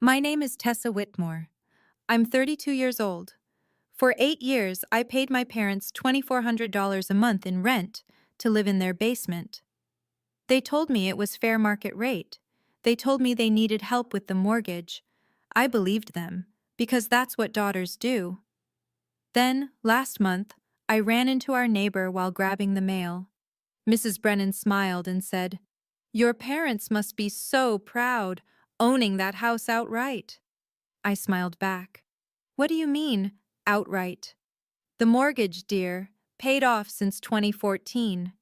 My name is Tessa Whitmore. I'm 32 years old. For 8 years, I paid my parents $2,400 a month in rent to live in their basement. They told me it was fair market rate. They told me they needed help with the mortgage. I believed them, because that's what daughters do. Then, last month, I ran into our neighbor while grabbing the mail. Mrs. Brennan smiled and said, "Your parents must be so proud, owning that house outright." I smiled back. "What do you mean, outright?" "The mortgage, dear, paid off since 2014.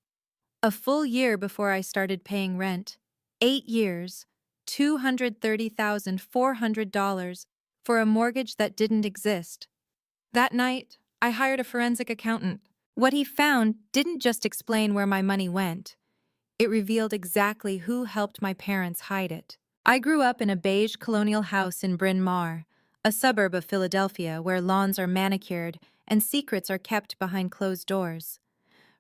A full year before I started paying rent. 8 years, $230,400 for a mortgage that didn't exist. That night, I hired a forensic accountant. What he found didn't just explain where my money went. It revealed exactly who helped my parents hide it. I grew up in a beige colonial house in Bryn Mawr, a suburb of Philadelphia where lawns are manicured and secrets are kept behind closed doors.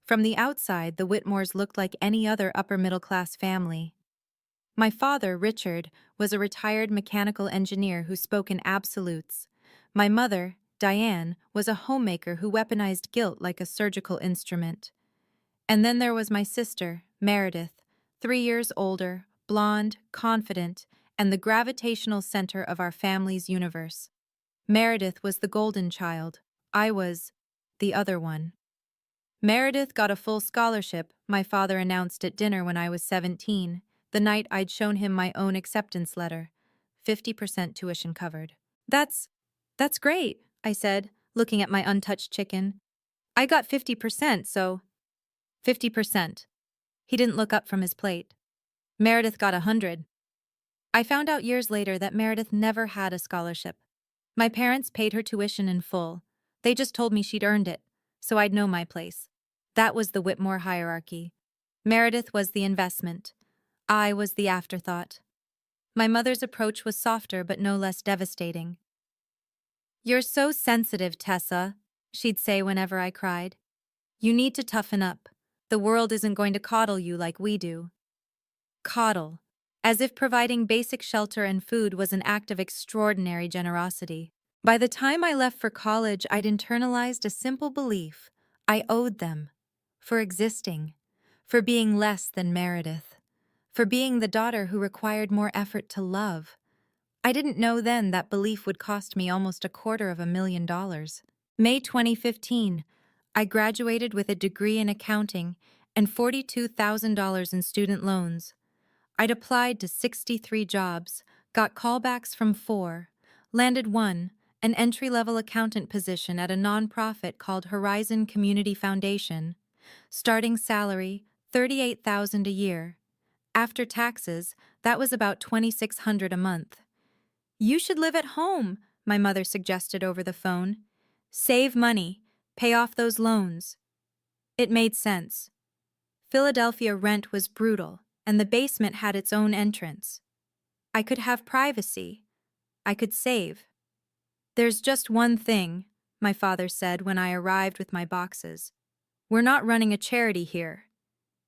From the outside, the Whitmores looked like any other upper-middle-class family. My father, Richard, was a retired mechanical engineer who spoke in absolutes. My mother, Diane, was a homemaker who weaponized guilt like a surgical instrument. And then there was my sister, Meredith, 3 years older, blonde, confident, and the gravitational center of our family's universe. Meredith was the golden child. I was the other one. Meredith got a full scholarship, my father announced at dinner when I was 17, the night I'd shown him my own acceptance letter. 50% tuition covered. That's great, I said, looking at my untouched chicken. I got 50%, so 50%. He didn't look up from his plate. Meredith got 100. I found out years later that Meredith never had a scholarship. My parents paid her tuition in full. They just told me she'd earned it, so I'd know my place. That was the Whitmore hierarchy. Meredith was the investment. I was the afterthought. My mother's approach was softer but no less devastating. "You're so sensitive, Tessa," she'd say whenever I cried. "You need to toughen up. The world isn't going to coddle you like we do." Coddle. As if providing basic shelter and food was an act of extraordinary generosity. By the time I left for college, I'd internalized a simple belief. I owed them. For existing. For being less than Meredith. For being the daughter who required more effort to love. I didn't know then that belief would cost me almost $250,000. May 2015, I graduated with a degree in accounting and $42,000 in student loans. I'd applied to 63 jobs, got callbacks from 4, landed one, an entry-level accountant position at a nonprofit called Horizon Community Foundation. Starting salary, $38,000 a year. After taxes, that was about $2,600 a month. "You should live at home," my mother suggested over the phone. "Save money, pay off those loans." It made sense. Philadelphia rent was brutal, and the basement had its own entrance. I could have privacy. I could save. "There's just one thing," my father said when I arrived with my boxes. "We're not running a charity here."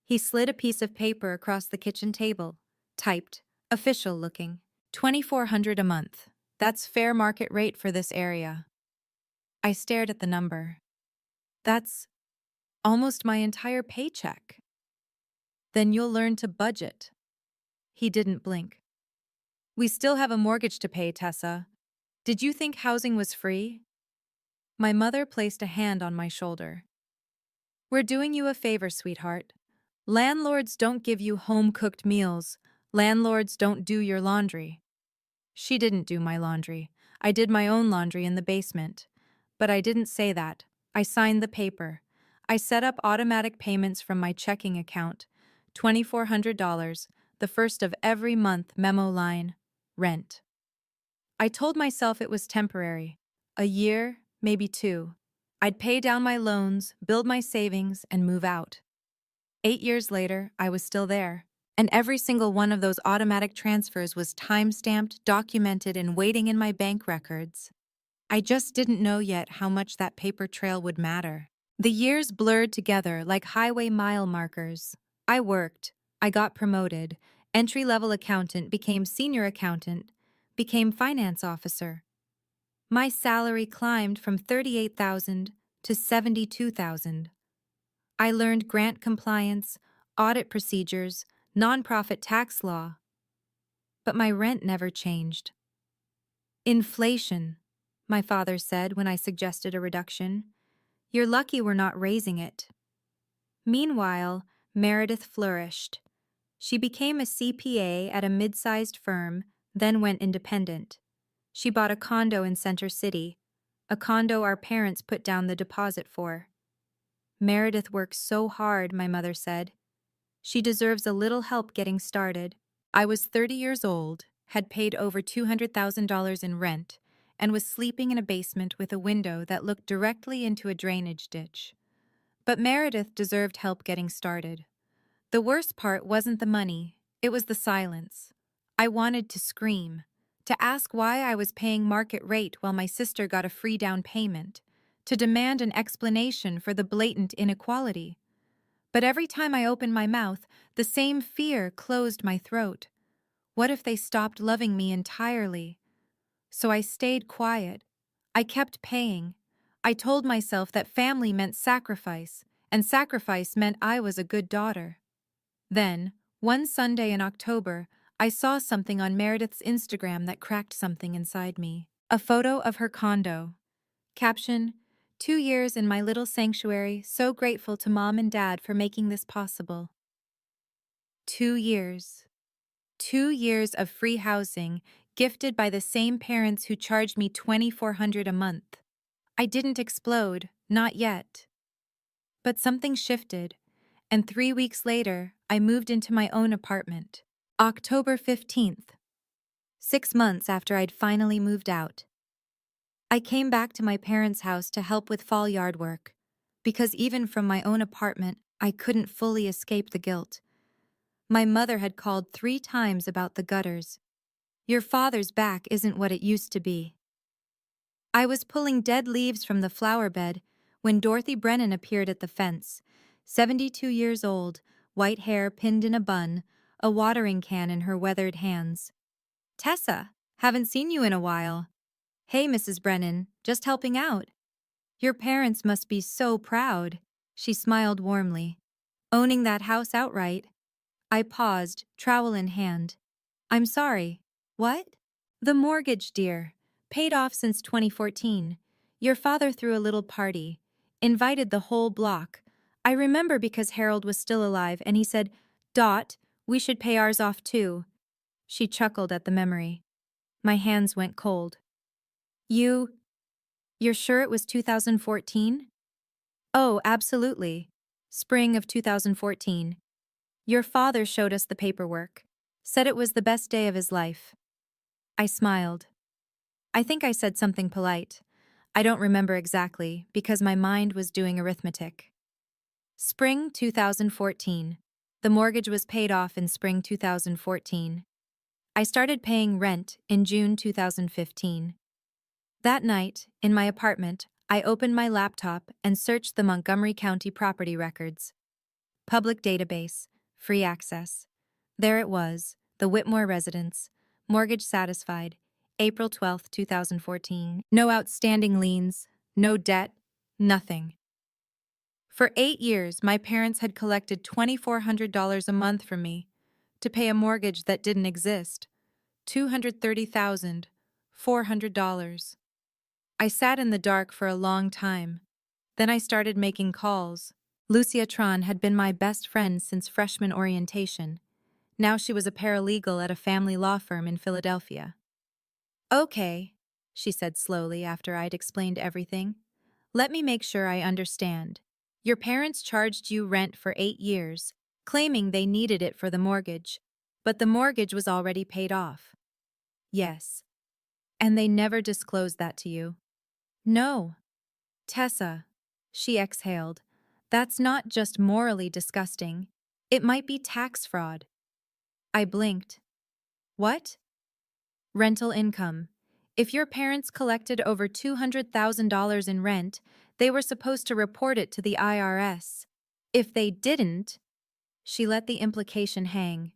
He slid a piece of paper across the kitchen table, typed, official looking, $2,400 a month. That's fair market rate for this area. I stared at the number. That's almost my entire paycheck. "Then you'll learn to budget." He didn't blink. "We still have a mortgage to pay, Tessa. Did you think housing was free?" My mother placed a hand on my shoulder. "We're doing you a favor, sweetheart. Landlords don't give you home-cooked meals. Landlords don't do your laundry." She didn't do my laundry. I did my own laundry in the basement. But I didn't say that. I signed the paper. I set up automatic payments from my checking account. $2,400, the first of every month, memo line, rent. I told myself it was temporary. A year, maybe 2. I'd pay down my loans, build my savings, and move out. 8 years later, I was still there. And every single one of those automatic transfers was time-stamped, documented, and waiting in my bank records. I just didn't know yet how much that paper trail would matter. The years blurred together like highway mile markers. I worked. I got promoted. Entry-level accountant became senior accountant. became finance officer. My salary climbed from $38,000 to $72,000. I learned grant compliance, audit procedures, nonprofit tax law. But my rent never changed. Inflation, my father said when I suggested a reduction. You're lucky we're not raising it. Meanwhile, Meredith flourished. She became a CPA at a mid-sized firm, then went independent. She bought a condo in Center City, a condo our parents put down the deposit for. Meredith works so hard, my mother said. She deserves a little help getting started. I was 30 years old, had paid over $200,000 in rent, and was sleeping in a basement with a window that looked directly into a drainage ditch. But Meredith deserved help getting started. The worst part wasn't the money, it was the silence. I wanted to scream, to ask why I was paying market rate while my sister got a free down payment, to demand an explanation for the blatant inequality. But every time I opened my mouth, the same fear closed my throat. What if they stopped loving me entirely? So I stayed quiet. I kept paying. I told myself that family meant sacrifice, and sacrifice meant I was a good daughter. Then, one Sunday in October, I saw something on Meredith's Instagram that cracked something inside me. A photo of her condo. Caption, 2 years in my little sanctuary, so grateful to Mom and Dad for making this possible. 2 years. 2 years of free housing, gifted by the same parents who charged me $2,400 a month. I didn't explode, not yet. But something shifted, and 3 weeks later, I moved into my own apartment. October 15th. 6 months after I'd finally moved out. I came back to my parents' house to help with fall yard work, because even from my own apartment, I couldn't fully escape the guilt. My mother had called 3 times about the gutters. Your father's back isn't what it used to be. I was pulling dead leaves from the flower bed when Dorothy Brennan appeared at the fence, 72 years old, white hair pinned in a bun, a watering can in her weathered hands. Tessa, haven't seen you in a while. Hey, Mrs. Brennan, just helping out. Your parents must be so proud. She smiled warmly. Owning that house outright. I paused, trowel in hand. I'm sorry. What? The mortgage, dear. Paid off since 2014. Your father threw a little party. Invited the whole block. I remember because Harold was still alive and he said, Dot, we should pay ours off too. She chuckled at the memory. My hands went cold. You're sure it was 2014? Oh, absolutely. Spring of 2014. Your father showed us the paperwork. Said it was the best day of his life. I smiled. I think I said something polite. I don't remember exactly because my mind was doing arithmetic. Spring 2014. The mortgage was paid off in spring 2014. I started paying rent in June 2015. That night, in my apartment, I opened my laptop and searched the Montgomery County property records. Public database, free access. There it was, the Whitmore residence, mortgage satisfied, April 12, 2014. No outstanding liens, no debt, nothing. For 8 years, my parents had collected $2,400 a month from me to pay a mortgage that didn't exist. $230,400. I sat in the dark for a long time. Then I started making calls. Lucia Tron had been my best friend since freshman orientation. Now she was a paralegal at a family law firm in Philadelphia. Okay, she said slowly after I'd explained everything. Let me make sure I understand. Your parents charged you rent for 8 years, claiming they needed it for the mortgage, but the mortgage was already paid off. Yes. And they never disclosed that to you? No. Tessa, she exhaled, that's not just morally disgusting. It might be tax fraud. I blinked. What? Rental income. If your parents collected over $200,000 in rent, they were supposed to report it to the IRS. If they didn't, she let the implication hang.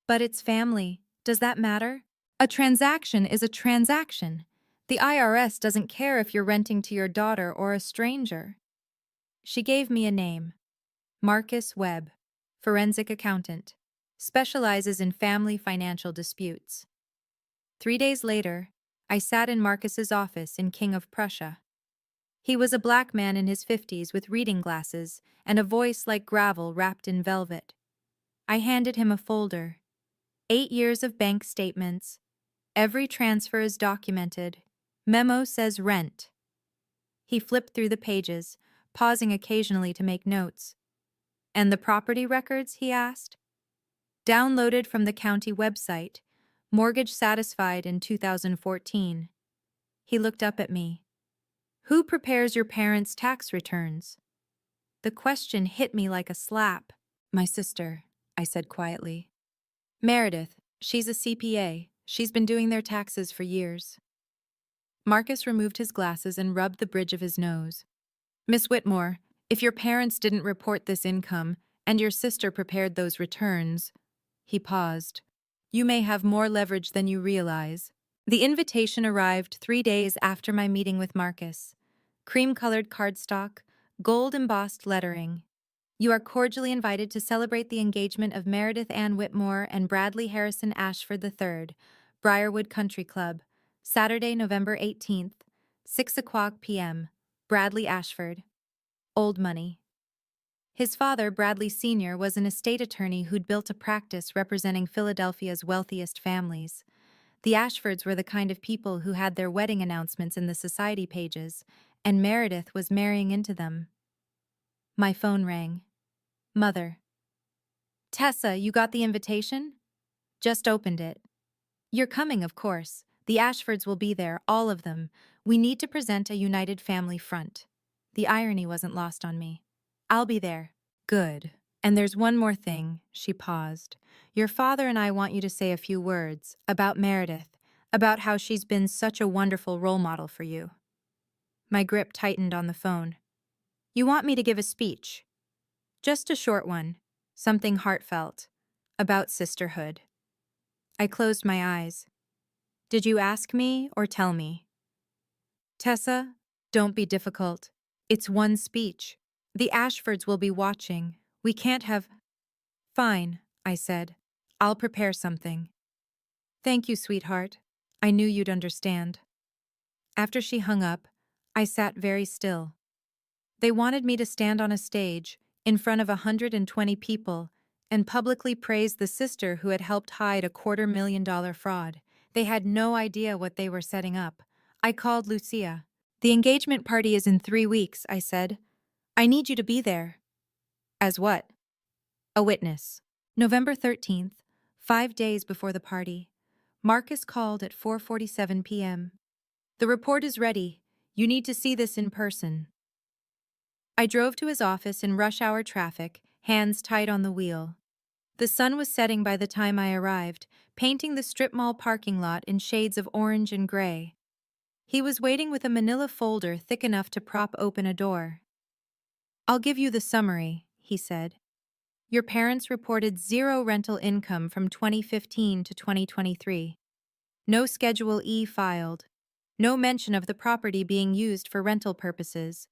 But it's family. Does that matter? A transaction is a transaction. The IRS doesn't care if you're renting to your daughter or a stranger. She gave me a name. Marcus Webb, forensic accountant, specializes in family financial disputes. 3 days later, I sat in Marcus's office in King of Prussia. He was a black man in his 50s with reading glasses and a voice like gravel wrapped in velvet. I handed him a folder. 8 years of bank statements. Every transfer is documented. Memo says rent. He flipped through the pages, pausing occasionally to make notes. And the property records, he asked. Downloaded from the county website. Mortgage satisfied in 2014. He looked up at me. Who prepares your parents' tax returns? The question hit me like a slap. My sister, I said quietly. Meredith, she's a CPA. She's been doing their taxes for years. Marcus removed his glasses and rubbed the bridge of his nose. Miss Whitmore, if your parents didn't report this income and your sister prepared those returns, he paused. You may have more leverage than you realize. The invitation arrived 3 days after my meeting with Marcus. Cream-colored cardstock, gold-embossed lettering. You are cordially invited to celebrate the engagement of Meredith Ann Whitmore and Bradley Harrison Ashford III, Briarwood Country Club, Saturday, November 18th, 6:00 p.m., Bradley Ashford. Old money. His father, Bradley Sr., was an estate attorney who'd built a practice representing Philadelphia's wealthiest families. The Ashfords were the kind of people who had their wedding announcements in the society pages, and Meredith was marrying into them. My phone rang. Mother. Tessa, you got the invitation? Just opened it. You're coming, of course. The Ashfords will be there, all of them. We need to present a united family front. The irony wasn't lost on me. I'll be there. Good. And there's one more thing, she paused. Your father and I want you to say a few words about Meredith, about how she's been such a wonderful role model for you. My grip tightened on the phone. You want me to give a speech? Just a short one, something heartfelt, about sisterhood. I closed my eyes. Did you ask me or tell me? Tessa, don't be difficult. It's one speech. The Ashfords will be watching. We can't have... Fine, I said. I'll prepare something. Thank you, sweetheart. I knew you'd understand. After she hung up, I sat very still. They wanted me to stand on a stage, in front of 120 people, and publicly praise the sister who had helped hide a $250,000 fraud. They had no idea what they were setting up. I called Lucia. The engagement party is in 3 weeks, I said. I need you to be there. As what? A witness. November 13th, 5 days before the party. Marcus called at 4:47 p.m. The report is ready. You need to see this in person. I drove to his office in rush hour traffic, hands tight on the wheel. The sun was setting by the time I arrived, painting the strip mall parking lot in shades of orange and gray. He was waiting with a manila folder thick enough to prop open a door. I'll give you the summary, he said. Your parents reported zero rental income from 2015 to 2023. No Schedule E filed. No mention of the property being used for rental purposes.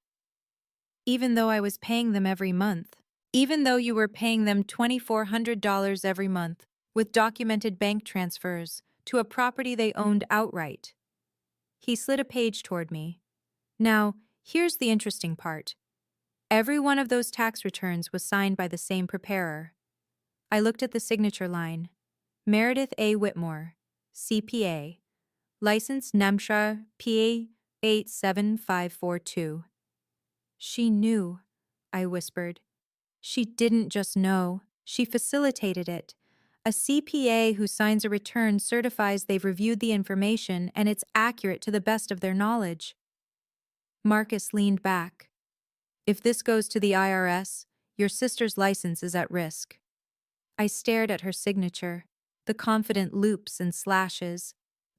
Even though I was paying them every month. Even though you were paying them $2,400 every month, with documented bank transfers, to a property they owned outright. He slid a page toward me. Now, here's the interesting part. Every one of those tax returns was signed by the same preparer. I looked at the signature line. Meredith A. Whitmore, CPA. License NAMSHA PA 87542. She knew, I whispered. She didn't just know, she facilitated it. A CPA who signs a return certifies they've reviewed the information and it's accurate to the best of their knowledge. Marcus leaned back. If this goes to the IRS, your sister's license is at risk. I stared at her signature, the confident loops and slashes,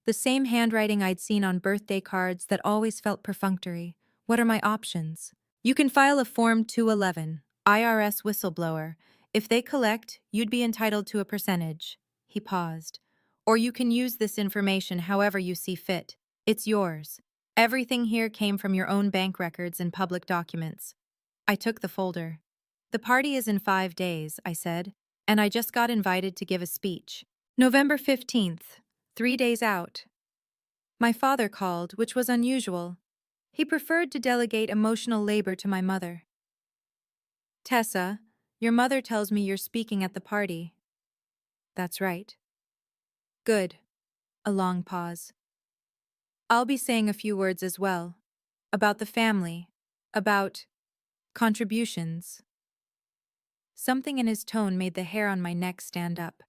the same handwriting I'd seen on birthday cards that always felt perfunctory. What are my options? You can file a Form 211, IRS whistleblower. If they collect, you'd be entitled to a percentage. He paused. Or you can use this information however you see fit. It's yours. Everything here came from your own bank records and public documents. I took the folder. The party is in 5 days, I said, and I just got invited to give a speech. November 15th, 3 days out. My father called, which was unusual. He preferred to delegate emotional labor to my mother. Tessa, your mother tells me you're speaking at the party. That's right. Good. A long pause. I'll be saying a few words as well. About the family. About contributions. Something in his tone made the hair on my neck stand up.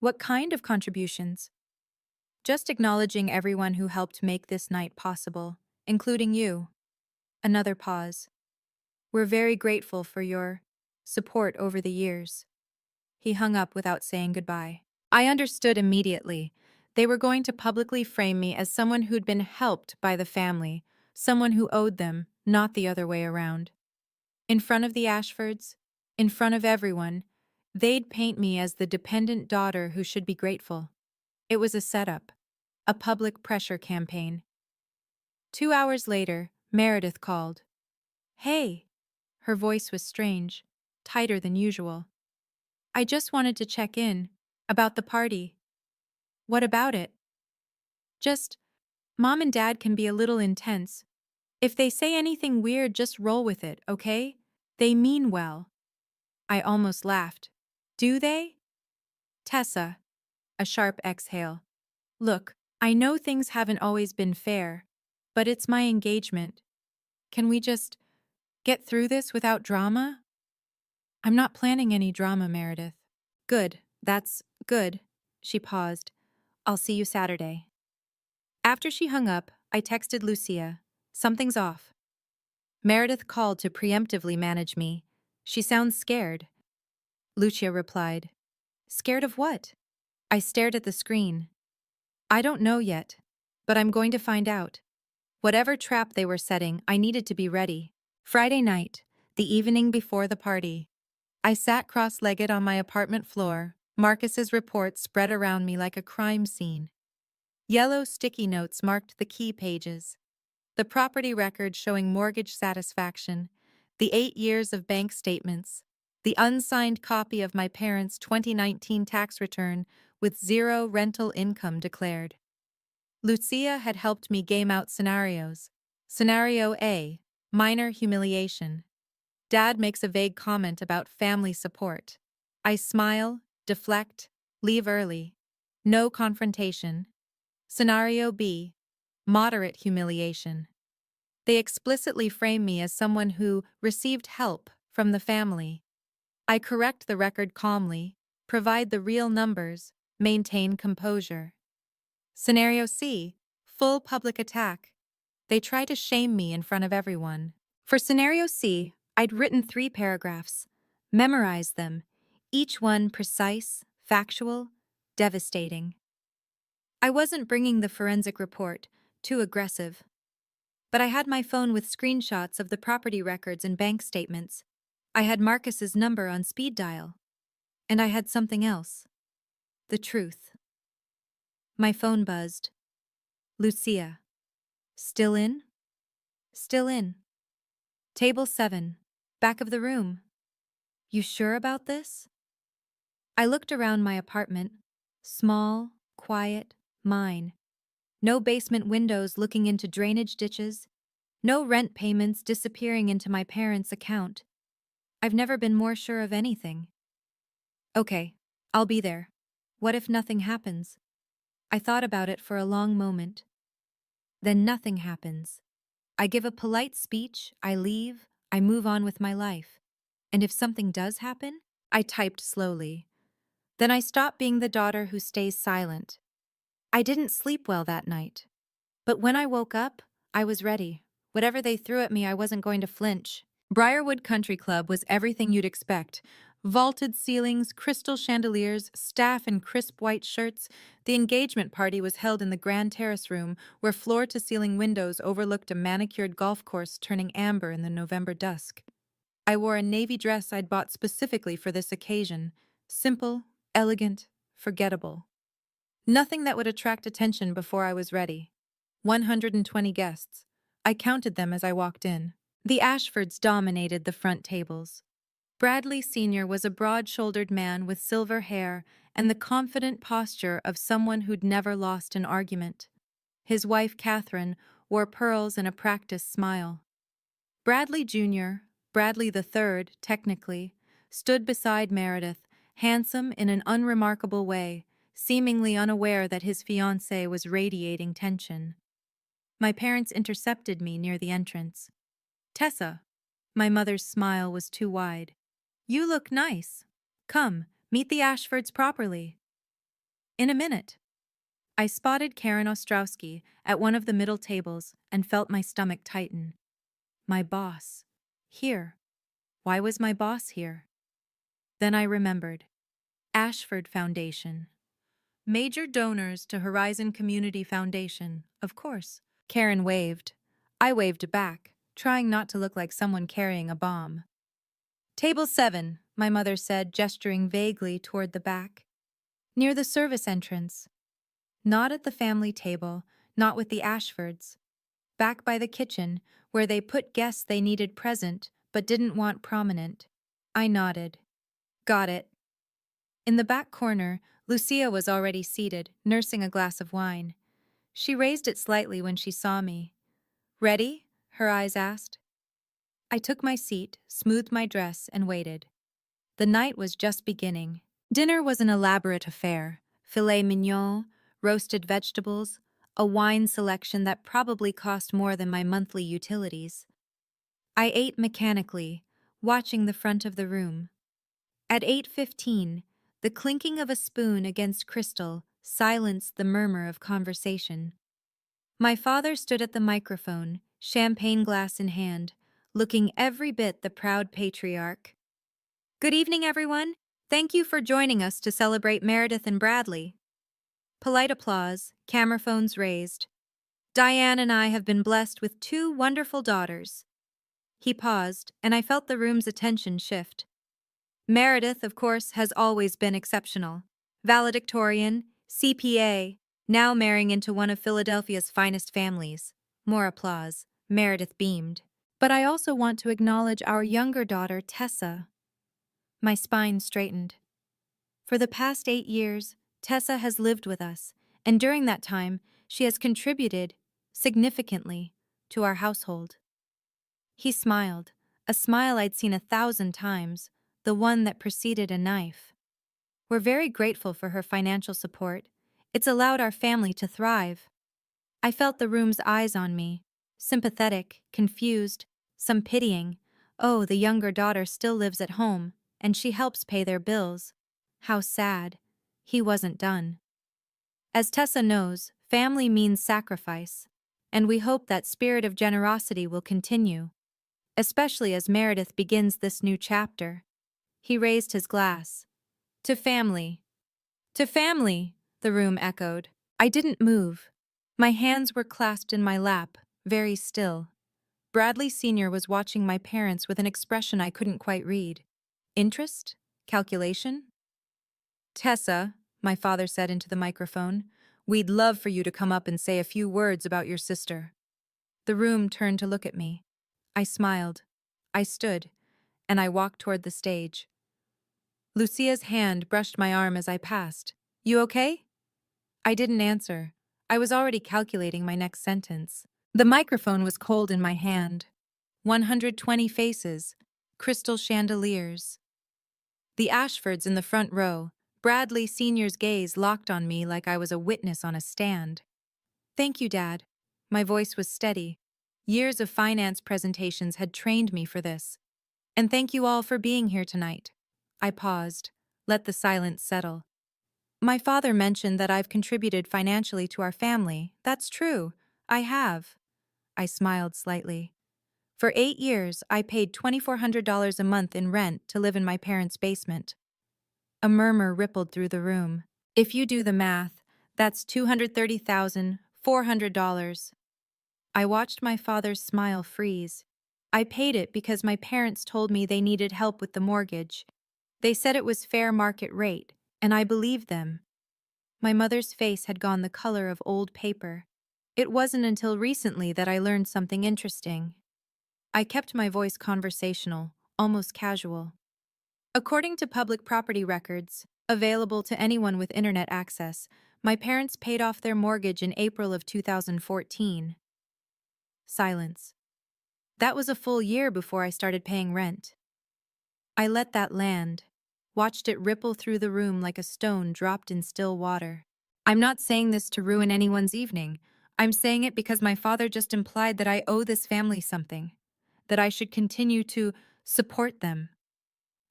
What kind of contributions? Just acknowledging everyone who helped make this night possible, including you. Another pause. We're very grateful for your support over the years. He hung up without saying goodbye. I understood immediately. They were going to publicly frame me as someone who'd been helped by the family, someone who owed them, not the other way around. In front of the Ashfords, in front of everyone, they'd paint me as the dependent daughter who should be grateful. It was a setup, a public pressure campaign. 2 hours later, Meredith called. Hey! Her voice was strange, tighter than usual. I just wanted to check in, about the party. What about it? Just, Mom and Dad can be a little intense. If they say anything weird, just roll with it, okay? They mean well. I almost laughed. Do they? Tessa. A sharp exhale. Look, I know things haven't always been fair, but it's my engagement. Can we just get through this without drama? I'm not planning any drama, Meredith. Good, that's good. She paused. I'll see you Saturday. After she hung up, I texted Lucia. Something's off. Meredith called to preemptively manage me. She sounds scared. Lucia replied. Scared of what? I stared at the screen. I don't know yet, but I'm going to find out. Whatever trap they were setting, I needed to be ready. Friday night, the evening before the party. I sat cross-legged on my apartment floor, Marcus's report spread around me like a crime scene. Yellow sticky notes marked the key pages. The property record showing mortgage satisfaction, the 8 years of bank statements, the unsigned copy of my parents' 2019 tax return with 0 rental income declared. Lucia had helped me game out scenarios. Scenario A, minor humiliation. Dad makes a vague comment about family support. I smile, deflect, leave early. No confrontation. Scenario B, moderate humiliation. They explicitly frame me as someone who received help from the family. I correct the record calmly, provide the real numbers, maintain composure. Scenario C, full public attack. They try to shame me in front of everyone. For Scenario C, I'd written 3 paragraphs, memorized them, each one precise, factual, devastating. I wasn't bringing the forensic report, too aggressive. But I had my phone with screenshots of the property records and bank statements. I had Marcus's number on speed dial. And I had something else. The truth. My phone buzzed. Lucia. Still in? Still in. Table 7. Back of the room. You sure about this? I looked around my apartment. Small, quiet, mine. No basement windows looking into drainage ditches. No rent payments disappearing into my parents' account. I've never been more sure of anything. Okay, I'll be there. What if nothing happens? I thought about it for a long moment. Then nothing happens. I give a polite speech, I leave, I move on with my life. And if something does happen, I typed slowly. Then I stop being the daughter who stays silent. I didn't sleep well that night. But when I woke up, I was ready. Whatever they threw at me, I wasn't going to flinch. Briarwood Country Club was everything you'd expect. Vaulted ceilings, crystal chandeliers, staff in crisp white shirts. The engagement party was held in the grand terrace room, where floor-to-ceiling windows overlooked a manicured golf course turning amber in the November dusk. I wore a navy dress I'd bought specifically for this occasion. Simple, elegant, forgettable. Nothing that would attract attention before I was ready. 120 guests. I counted them as I walked in. The Ashfords dominated the front tables. Bradley Sr. was a broad-shouldered man with silver hair and the confident posture of someone who'd never lost an argument. His wife, Catherine, wore pearls and a practiced smile. Bradley Jr., Bradley III, technically, stood beside Meredith, handsome in an unremarkable way, seemingly unaware that his fiancée was radiating tension. My parents intercepted me near the entrance. "Tessa." My mother's smile was too wide. "You look nice. Come, meet the Ashfords properly." "In a minute." I spotted Karen Ostrowski at one of the middle tables and felt my stomach tighten. My boss. Here. Why was my boss here? Then I remembered. Ashford Foundation. Major donors to Horizon Community Foundation, of course. Karen waved. I waved back, trying not to look like someone carrying a bomb. "Table 7, my mother said, gesturing vaguely toward the back. "Near the service entrance." Not at the family table, not with the Ashfords. Back by the kitchen, where they put guests they needed present but didn't want prominent. I nodded. "Got it." In the back corner, Lucia was already seated, nursing a glass of wine. She raised it slightly when she saw me. "Ready?" her eyes asked. I took my seat, smoothed my dress, and waited. The night was just beginning. Dinner was an elaborate affair. Filet mignon, roasted vegetables, a wine selection that probably cost more than my monthly utilities. I ate mechanically, watching the front of the room. At 8:15, the clinking of a spoon against crystal silenced the murmur of conversation. My father stood at the microphone, champagne glass in hand, looking every bit the proud patriarch. "Good evening, everyone. Thank you for joining us to celebrate Meredith and Bradley." Polite applause, camera phones raised. "Diane and I have been blessed with 2 wonderful daughters." He paused, and I felt the room's attention shift. "Meredith, of course, has always been exceptional. Valedictorian, CPA, now marrying into one of Philadelphia's finest families." More applause. Meredith beamed. "But I also want to acknowledge our younger daughter, Tessa." My spine straightened. For the past 8 years, Tessa has lived with us, and during that time, she has contributed, significantly, to our household. He smiled, a smile I'd seen 1,000 times, the one that preceded a knife. "We're very grateful for her financial support. It's allowed our family to thrive." I felt the room's eyes on me, sympathetic, confused, some pitying. Oh, the younger daughter still lives at home, and she helps pay their bills. How sad. He wasn't done. "As Tessa knows, family means sacrifice, and we hope that spirit of generosity will continue, especially as Meredith begins this new chapter." He raised his glass. "To family." "To family," the room echoed. I didn't move. My hands were clasped in my lap, very still. Bradley Sr. was watching my parents with an expression I couldn't quite read. Interest? Calculation? "Tessa," my father said into the microphone, "we'd love for you to come up and say a few words about your sister." The room turned to look at me. I smiled. I stood, and I walked toward the stage. Lucia's hand brushed my arm as I passed. "You okay?" I didn't answer. I was already calculating my next sentence. The microphone was cold in my hand. 120 faces, crystal chandeliers. The Ashfords in the front row, Bradley Sr.'s gaze locked on me like I was a witness on a stand. "Thank you, Dad." My voice was steady. Years of finance presentations had trained me for this. "And thank you all for being here tonight." I paused, let the silence settle. "My father mentioned that I've contributed financially to our family. That's true. I have." I smiled slightly. "For 8 years, I paid $2,400 a month in rent to live in my parents' basement." A murmur rippled through the room. "If you do the math, that's $230,400. I watched my father's smile freeze. "I paid it because my parents told me they needed help with the mortgage. They said it was fair market rate, and I believed them." My mother's face had gone the color of old paper. It wasn't until recently that I learned something interesting. I kept my voice conversational, almost casual. According to public property records, available to anyone with internet access, my parents paid off their mortgage in April of 2014. Silence. That was a full year before I started paying rent. I let that land, watched it ripple through the room like a stone dropped in still water. I'm not saying this to ruin anyone's evening. I'm saying it because my father just implied that I owe this family something, that I should continue to support them.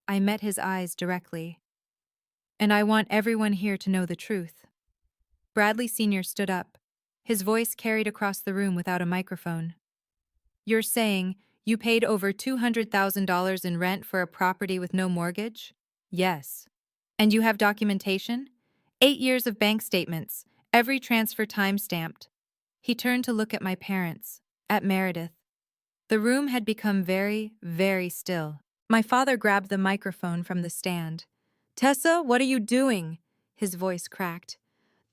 I met his eyes directly. And I want everyone here to know the truth. Bradley Sr. stood up. His voice carried across the room without a microphone. You're saying you paid over $200,000 in rent for a property with no mortgage? Yes. And you have documentation? 8 years of bank statements, every transfer time-stamped. He turned to look at my parents, at Meredith. The room had become very, very still. My father grabbed the microphone from the stand. Tessa, what are you doing? His voice cracked.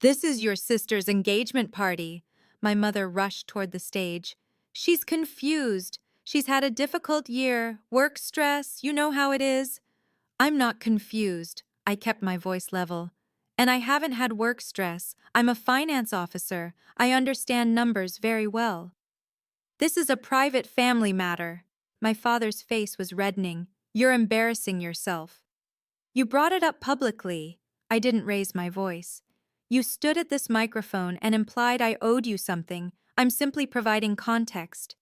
This is your sister's engagement party. My mother rushed toward the stage. She's confused. She's had a difficult year, work stress, you know how it is. I'm not confused. I kept my voice level. And I haven't had work stress. I'm a finance officer. I understand numbers very well. This is a private family matter. My father's face was reddening. You're embarrassing yourself. You brought it up publicly. I didn't raise my voice. You stood at this microphone and implied I owed you something. I'm simply providing context.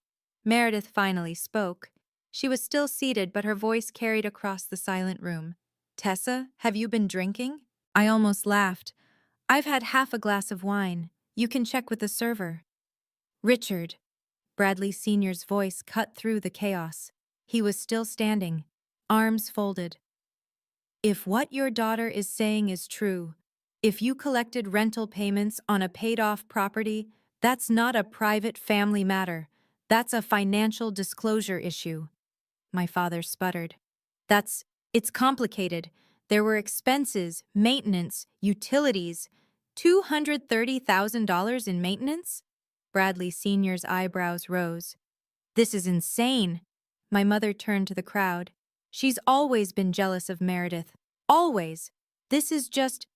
Meredith finally spoke. She was still seated, but her voice carried across the silent room. Tessa, have you been drinking? I almost laughed. I've had half a glass of wine. You can check with the server. Richard. Bradley Sr.'s voice cut through the chaos. He was still standing, arms folded. If what your daughter is saying is true, if you collected rental payments on a paid-off property, that's not a private family matter. That's a financial disclosure issue. My father sputtered. It's complicated. There were expenses, maintenance, utilities. $230,000 in maintenance? Bradley Sr.'s eyebrows rose. This is insane. My mother turned to the crowd. She's always been jealous of Meredith. Always. This is just…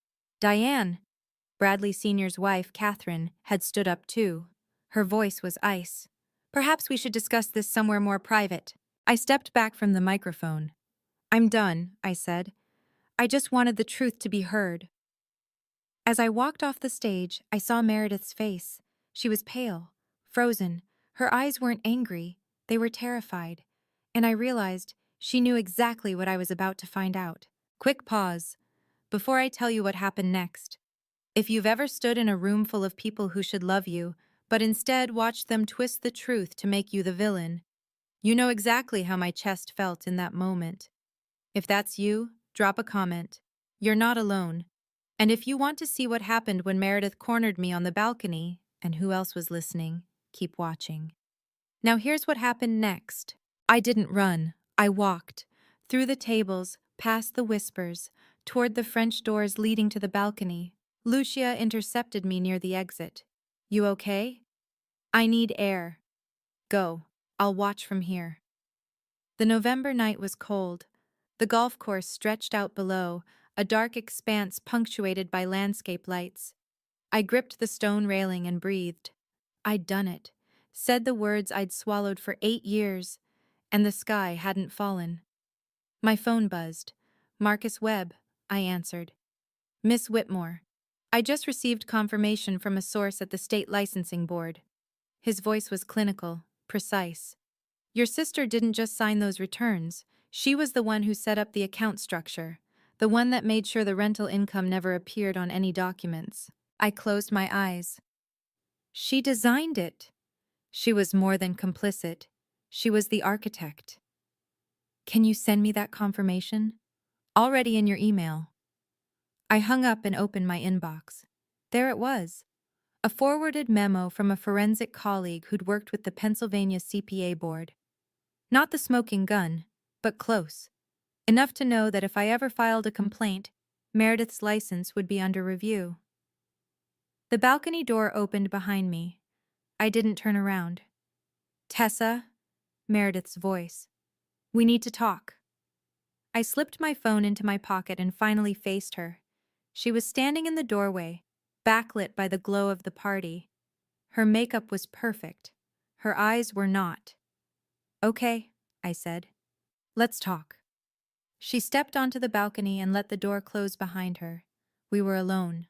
Diane. Bradley Sr.'s wife, Catherine, had stood up too. Her voice was ice. Perhaps we should discuss this somewhere more private. I stepped back from the microphone. I'm done, I said. I just wanted the truth to be heard. As I walked off the stage, I saw Meredith's face. She was pale, frozen. Her eyes weren't angry. They were terrified. And I realized she knew exactly what I was about to find out. Quick pause. Before I tell you what happened next. If you've ever stood in a room full of people who should love you, but instead watched them twist the truth to make you the villain, you know exactly how my chest felt in that moment. If that's you, drop a comment. You're not alone. And if you want to see what happened when Meredith cornered me on the balcony, and who else was listening, keep watching. Now here's what happened next. I didn't run. I walked. Through the tables, past the whispers, toward the French doors leading to the balcony. Lucia intercepted me near the exit. You okay? I need air. Go. I'll watch from here. The November night was cold. The golf course stretched out below, a dark expanse punctuated by landscape lights. I gripped the stone railing and breathed. I'd done it, said the words I'd swallowed for 8 years, and the sky hadn't fallen. My phone buzzed. Marcus Webb, I answered. Miss Whitmore. I just received confirmation from a source at the state licensing board. His voice was clinical, precise. Your sister didn't just sign those returns. She was the one who set up the account structure, the one that made sure the rental income never appeared on any documents. I closed my eyes. She designed it. She was more than complicit. She was the architect. Can you send me that confirmation? Already in your email. I hung up and opened my inbox. There it was. A forwarded memo from a forensic colleague who'd worked with the Pennsylvania CPA board. Not the smoking gun, but close. Enough to know that if I ever filed a complaint, Meredith's license would be under review. The balcony door opened behind me. I didn't turn around. Tessa, Meredith's voice. We need to talk. I slipped my phone into my pocket and finally faced her. She was standing in the doorway, backlit by the glow of the party. Her makeup was perfect. Her eyes were not. Okay, I said. Let's talk. She stepped onto the balcony and let the door close behind her. We were alone.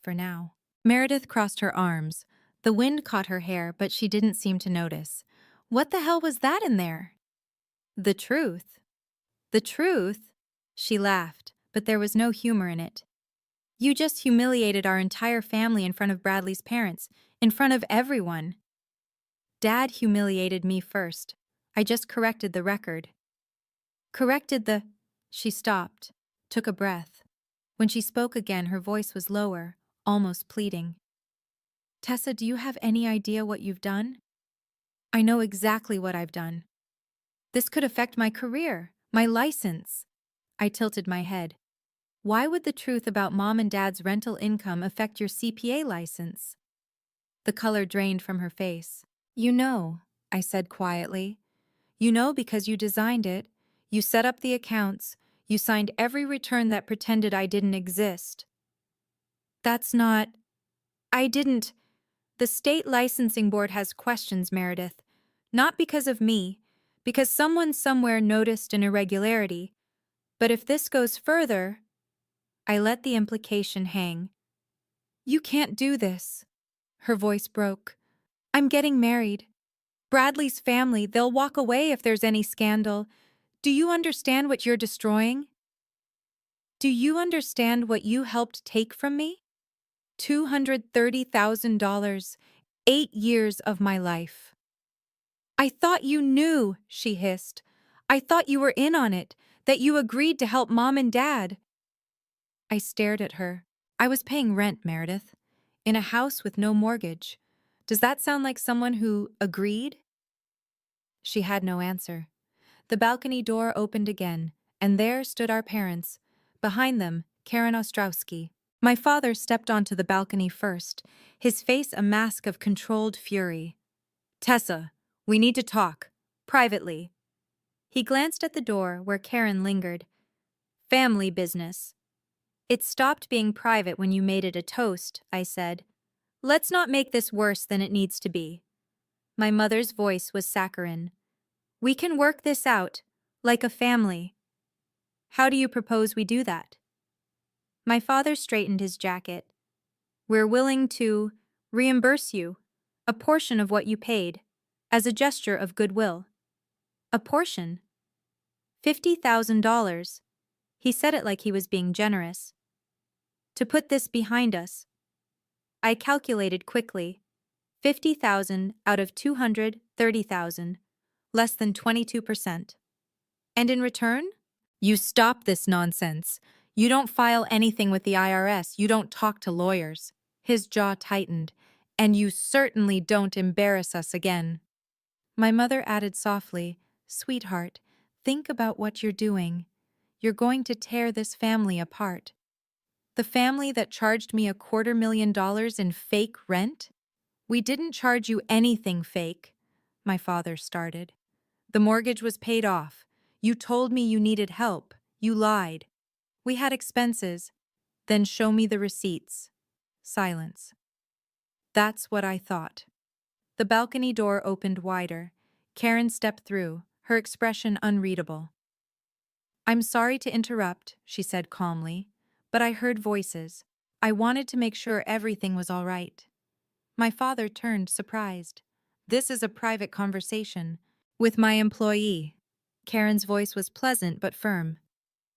For now. Meredith crossed her arms. The wind caught her hair, but she didn't seem to notice. What the hell was that in there? The truth. The truth? She laughed, but there was no humor in it. You just humiliated our entire family in front of Bradley's parents, in front of everyone. Dad humiliated me first. I just corrected the record. Corrected the... She stopped, took a breath. When she spoke again, her voice was lower, almost pleading. Tessa, do you have any idea what you've done? I know exactly what I've done. This could affect my career, my license. I tilted my head. Why would the truth about Mom and Dad's rental income affect your CPA license? The color drained from her face. You know, I said quietly. You know because you designed it, you set up the accounts, you signed every return that pretended I didn't exist. That's not... I didn't... The state licensing board has questions, Meredith. Not because of me, because someone somewhere noticed an irregularity. But if this goes further... I let the implication hang. You can't do this. Her voice broke. I'm getting married. Bradley's family, they'll walk away if there's any scandal. Do you understand what you're destroying? Do you understand what you helped take from me? $230,000, 8 years of my life. I thought you knew, she hissed. I thought you were in on it, that you agreed to help Mom and Dad. I stared at her. I was paying rent, Meredith, in a house with no mortgage. Does that sound like someone who agreed? She had no answer. The balcony door opened again, and there stood our parents. Behind them, Karen Ostrowski. My father stepped onto the balcony first, his face a mask of controlled fury. Tessa, we need to talk. Privately. He glanced at the door where Karen lingered. Family business. It stopped being private when you made it a toast, I said. Let's not make this worse than it needs to be. My mother's voice was saccharine. We can work this out, like a family. How do you propose we do that? My father straightened his jacket. We're willing to reimburse you a portion of what you paid, as a gesture of goodwill. A portion? $50,000. He said it like he was being generous. To put this behind us. I calculated quickly. 50,000 out of 230,000, less than 22%. And in return? You stop this nonsense. You don't file anything with the IRS. You don't talk to lawyers. His jaw tightened. And you certainly don't embarrass us again. My mother added softly, Sweetheart, think about what you're doing. You're going to tear this family apart. The family that charged me $250,000 in fake rent? We didn't charge you anything fake, my father started. The mortgage was paid off. You told me you needed help. You lied. We had expenses. Then show me the receipts. Silence. That's what I thought. The balcony door opened wider. Karen stepped through, her expression unreadable. I'm sorry to interrupt, she said calmly, but I heard voices. I wanted to make sure everything was all right. My father turned, surprised. This is a private conversation. With my employee. Karen's voice was pleasant but firm.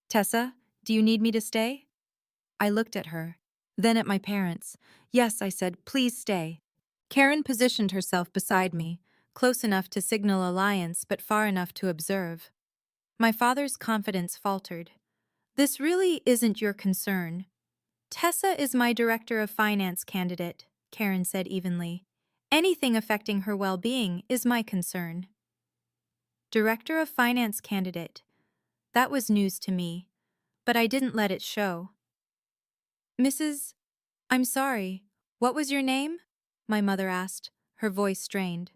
Tessa, do you need me to stay? I looked at her, then at my parents. Yes, I said, please stay. Karen positioned herself beside me, close enough to signal alliance but far enough to observe. My father's confidence faltered. This really isn't your concern. Tessa is my director of finance candidate, Karen said evenly. Anything affecting her well-being is my concern. Director of finance candidate. That was news to me, but I didn't let it show. I'm sorry, What was your name? My mother asked, her voice strained.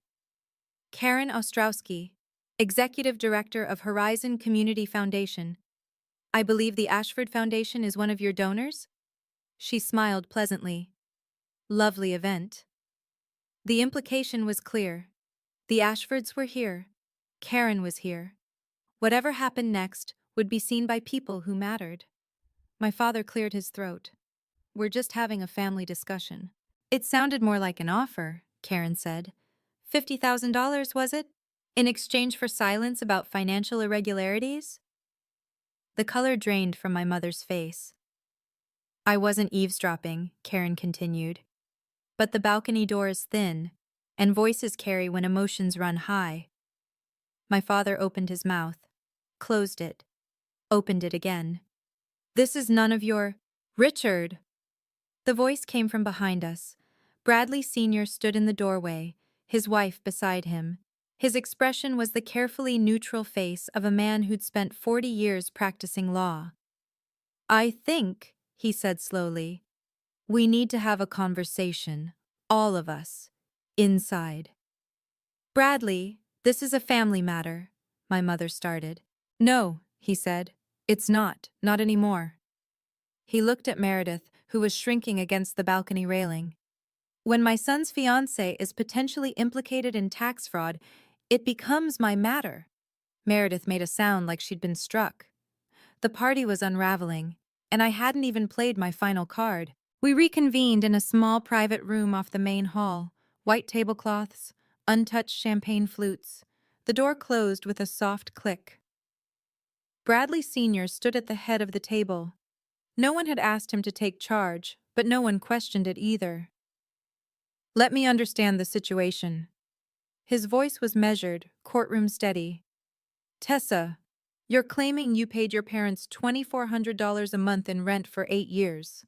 Karen Ostrowski, Executive Director of Horizon Community Foundation. I believe the Ashford Foundation is one of your donors? She smiled pleasantly. Lovely event. The implication was clear. The Ashfords were here. Karen was here. Whatever happened next would be seen by people who mattered. My father cleared his throat. We're just having a family discussion. It sounded more like an offer, Karen said. $50,000, was it? In exchange for silence about financial irregularities? The color drained from my mother's face. I wasn't eavesdropping, Karen continued. But the balcony door is thin, and voices carry when emotions run high. My father opened his mouth, closed it, opened it again. This is none of your... Richard! The voice came from behind us. Bradley Sr. stood in the doorway, his wife beside him. His expression was the carefully neutral face of a man who'd spent 40 years practicing law. I think, he said slowly, we need to have a conversation, all of us, inside. Bradley, this is a family matter, my mother started. No, he said, it's not anymore. He looked at Meredith, who was shrinking against the balcony railing. When my son's fiancée is potentially implicated in tax fraud, it becomes my matter. Meredith made a sound like she'd been struck. The party was unraveling, and I hadn't even played my final card. We reconvened in a small private room off the main hall, white tablecloths, untouched champagne flutes. The door closed with a soft click. Bradley Sr. stood at the head of the table. No one had asked him to take charge, but no one questioned it either. Let me understand the situation. His voice was measured, courtroom steady. Tessa, you're claiming you paid your parents $2,400 a month in rent for 8 years.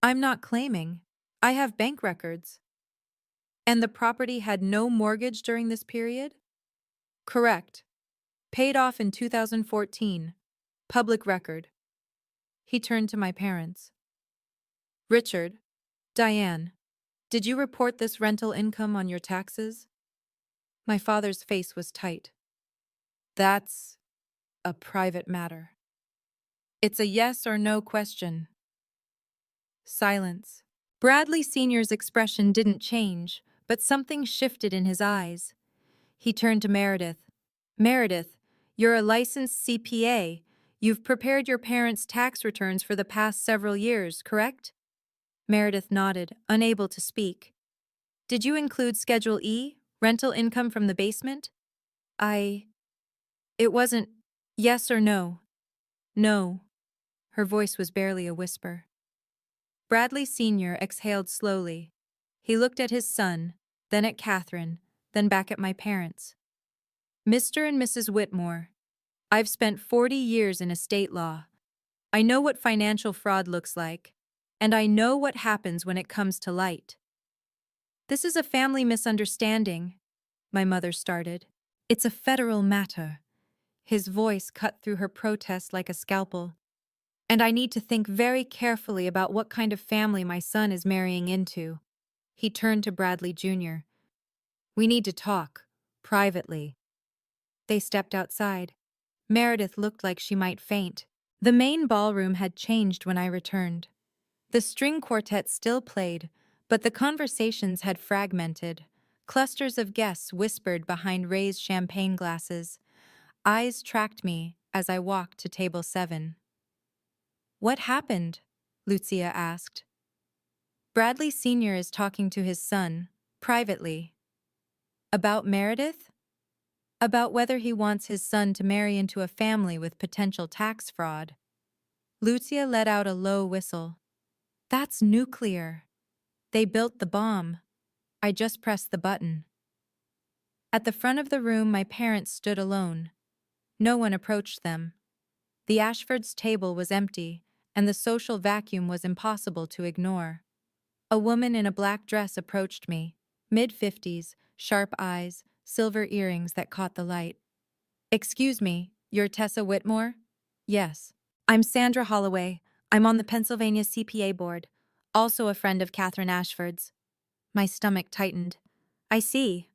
I'm not claiming. I have bank records. And the property had no mortgage during this period? Correct. Paid off in 2014. Public record. He turned to my parents. Richard, Diane, did you report this rental income on your taxes? My father's face was tight. That's a private matter. It's a yes or no question. Silence. Bradley Sr.'s expression didn't change, but something shifted in his eyes. He turned to Meredith. Meredith, you're a licensed CPA. You've prepared your parents' tax returns for the past several years, correct? Meredith nodded, unable to speak. Did you include Schedule E, rental income from the basement? It wasn't yes or no. No. Her voice was barely a whisper. Bradley Sr. exhaled slowly. He looked at his son, then at Catherine, then back at my parents. Mr. and Mrs. Whitmore, I've spent 40 years in estate law. I know what financial fraud looks like, and I know what happens when it comes to light. This is a family misunderstanding, my mother started. It's a federal matter. His voice cut through her protest like a scalpel. And I need to think very carefully about what kind of family my son is marrying into. He turned to Bradley Jr. We need to talk, privately. They stepped outside. Meredith looked like she might faint. The main ballroom had changed when I returned. The string quartet still played, but the conversations had fragmented. Clusters of guests whispered behind raised champagne glasses. Eyes tracked me as I walked to table 7. What happened? Lucia asked. Bradley Sr. is talking to his son, privately. About Meredith? About whether he wants his son to marry into a family with potential tax fraud. Lucia let out a low whistle. That's nuclear. They built the bomb. I just pressed the button. At the front of the room, my parents stood alone. No one approached them. The Ashfords' table was empty, and the social vacuum was impossible to ignore. A woman in a black dress approached me, mid-50s, sharp eyes, silver earrings that caught the light. Excuse me, you're Tessa Whitmore? Yes. I'm Sandra Holloway. I'm on the Pennsylvania CPA board. also a friend of Catherine Ashford's. My stomach tightened. I see.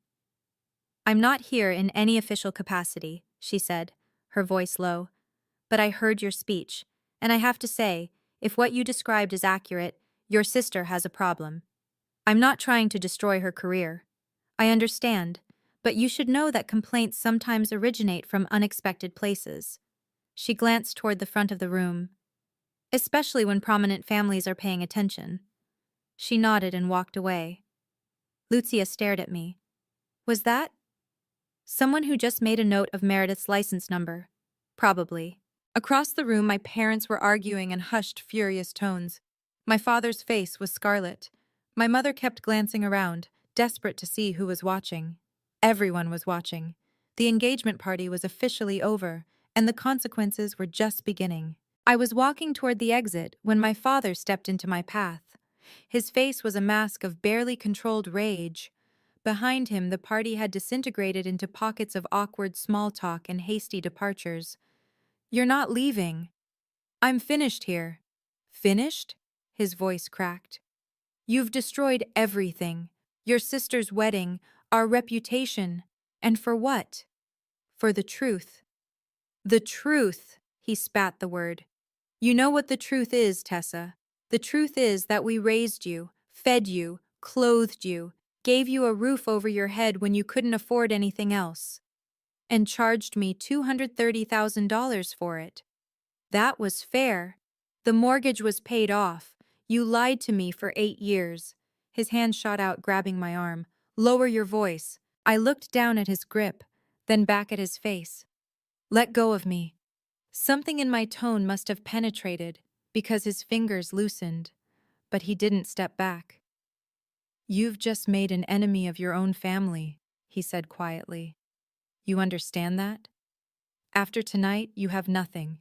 I'm not here in any official capacity, she said, her voice low. But I heard your speech, and I have to say, if what you described is accurate, your sister has a problem. I'm not trying to destroy her career. I understand, but you should know that complaints sometimes originate from unexpected places. She glanced toward the front of the room, especially when prominent families are paying attention. She nodded and walked away. Lucia stared at me. Was that someone who just made a note of Meredith's license number? Probably. Across the room, my parents were arguing in hushed, furious tones. My father's face was scarlet. My mother kept glancing around, desperate to see who was watching. Everyone was watching. The engagement party was officially over, and the consequences were just beginning. I was walking toward the exit when my father stepped into my path. His face was a mask of barely controlled rage. Behind him, the party had disintegrated into pockets of awkward small talk and hasty departures. You're not leaving. I'm finished here. Finished? His voice cracked. You've destroyed everything. Your sister's wedding, our reputation. And for what? For the truth. The truth, he spat the word. You know what the truth is, Tessa. The truth is that we raised you, fed you, clothed you, gave you a roof over your head when you couldn't afford anything else, and charged me $230,000 for it. That was fair. The mortgage was paid off. You lied to me for 8 years. His hand shot out, grabbing my arm. Lower your voice. I looked down at his grip, then back at his face. Let go of me. Something in my tone must have penetrated, because his fingers loosened, but he didn't step back. You've just made an enemy of your own family, he said quietly. You understand that? After tonight, you have nothing.